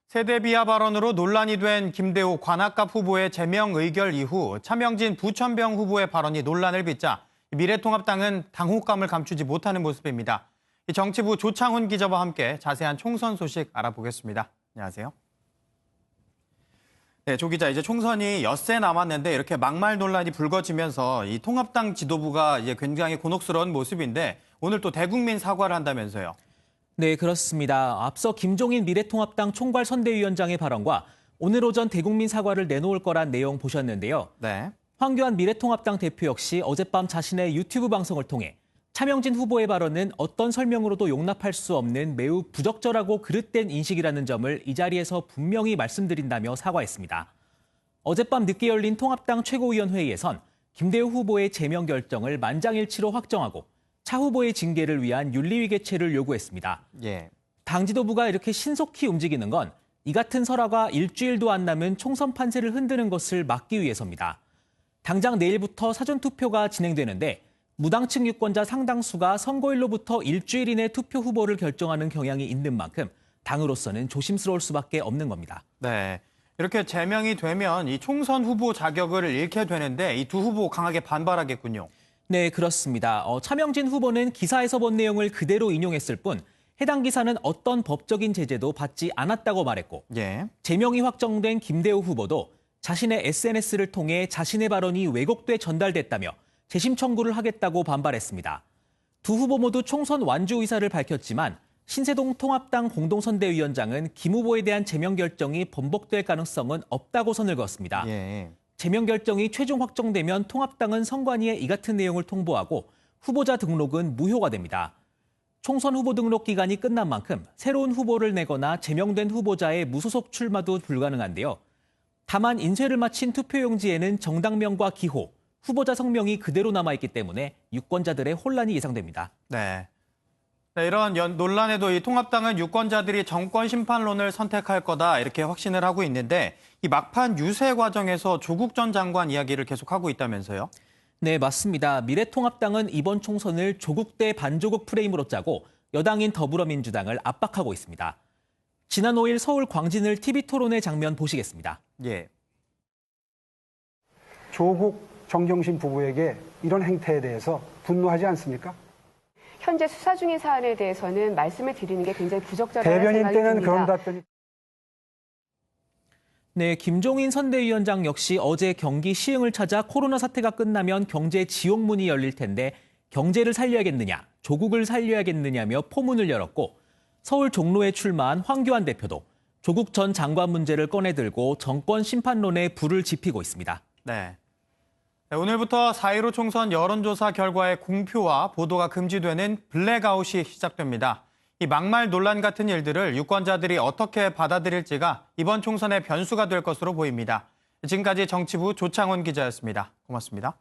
세대 비하 발언으로 논란이 된 김대우 관악갑 후보의 제명 의결 이후 차명진 부천병 후보의 발언이 논란을 빚자 미래통합당은 당혹감을 감추지 못하는 모습입니다. 정치부 조창훈 기자와 함께 자세한 총선 소식 알아보겠습니다. 안녕하세요. 네, 조 기자, 이제 총선이 엿새 남았는데 이렇게 막말 논란이 불거지면서 이 통합당 지도부가 이제 굉장히 곤혹스러운 모습인데 오늘 또 대국민 사과를 한다면서요. 네, 그렇습니다. 앞서 김종인 미래통합당 총괄선대위원장의 발언과 오늘 오전 대국민 사과를 내놓을 거란 내용 보셨는데요. 네. 황교안 미래통합당 대표 역시 어젯밤 자신의 유튜브 방송을 통해 차명진 후보의 발언은 어떤 설명으로도 용납할 수 없는 매우 부적절하고 그릇된 인식이라는 점을 이 자리에서 분명히 말씀드린다며 사과했습니다. 어젯밤 늦게 열린 통합당 최고위원회의에선 김대우 후보의 제명 결정을 만장일치로 확정하고 차 후보의 징계를 위한 윤리위 개최를 요구했습니다. 예. 당 지도부가 이렇게 신속히 움직이는 건 이 같은 설화가 일주일도 안 남은 총선 판세를 흔드는 것을 막기 위해서입니다. 당장 내일부터 사전투표가 진행되는데 무당층 유권자 상당수가 선거일로부터 일주일 이내 투표 후보를 결정하는 경향이 있는 만큼 당으로서는 조심스러울 수밖에 없는 겁니다. 네. 이렇게 제명이 되면 이 총선 후보 자격을 잃게 되는데 이 두 후보 강하게 반발하겠군요. 네, 그렇습니다. 차명진 후보는 기사에서 본 내용을 그대로 인용했을 뿐 해당 기사는 어떤 법적인 제재도 받지 않았다고 말했고 예. 제명이 확정된 김대우 후보도 자신의 SNS를 통해 자신의 발언이 왜곡돼 전달됐다며 재심 청구를 하겠다고 반발했습니다. 두 후보 모두 총선 완주 의사를 밝혔지만 신세동 통합당 공동선대위원장은 김 후보에 대한 제명 결정이 번복될 가능성은 없다고 선을 그었습니다. 예. 제명 결정이 최종 확정되면 통합당은 선관위에 이 같은 내용을 통보하고 후보자 등록은 무효가 됩니다. 총선 후보 등록 기간이 끝난 만큼 새로운 후보를 내거나 제명된 후보자의 무소속 출마도 불가능한데요. 다만 인쇄를 마친 투표용지에는 정당명과 기호, 후보자 성명이 그대로 남아있기 때문에 유권자들의 혼란이 예상됩니다. 네. 이런 논란에도 이 통합당은 유권자들이 정권 심판론을 선택할 거다 이렇게 확신을 하고 있는데 이 막판 유세 과정에서 조국 전 장관 이야기를 계속하고 있다면서요? 네, 맞습니다. 미래통합당은 이번 총선을 조국 대 반조국 프레임으로 짜고 여당인 더불어민주당을 압박하고 있습니다. 지난 5일 서울 광진을 TV토론회 장면 보시겠습니다. 예. 조국 정경심 부부에게 이런 행태에 대해서 분노하지 않습니까? 현재 수사 중인 사안에 대해서는 말씀을 드리는 게 굉장히 부적절하다는 대변인 생각이 때는 듭니다. 그런 답변이. 네, 김종인 선대위원장 역시 어제 경기 시흥을 찾아 코로나 사태가 끝나면 경제 지옥문이 열릴 텐데 경제를 살려야겠느냐, 조국을 살려야겠느냐며 포문을 열었고 서울 종로에 출마한 황교안 대표도 조국 전 장관 문제를 꺼내들고 정권 심판론에 불을 지피고 있습니다. 네. 오늘부터 4.15 총선 여론조사 결과의 공표와 보도가 금지되는 블랙아웃이 시작됩니다. 이 막말 논란 같은 일들을 유권자들이 어떻게 받아들일지가 이번 총선의 변수가 될 것으로 보입니다. 지금까지 정치부 조창훈 기자였습니다. 고맙습니다.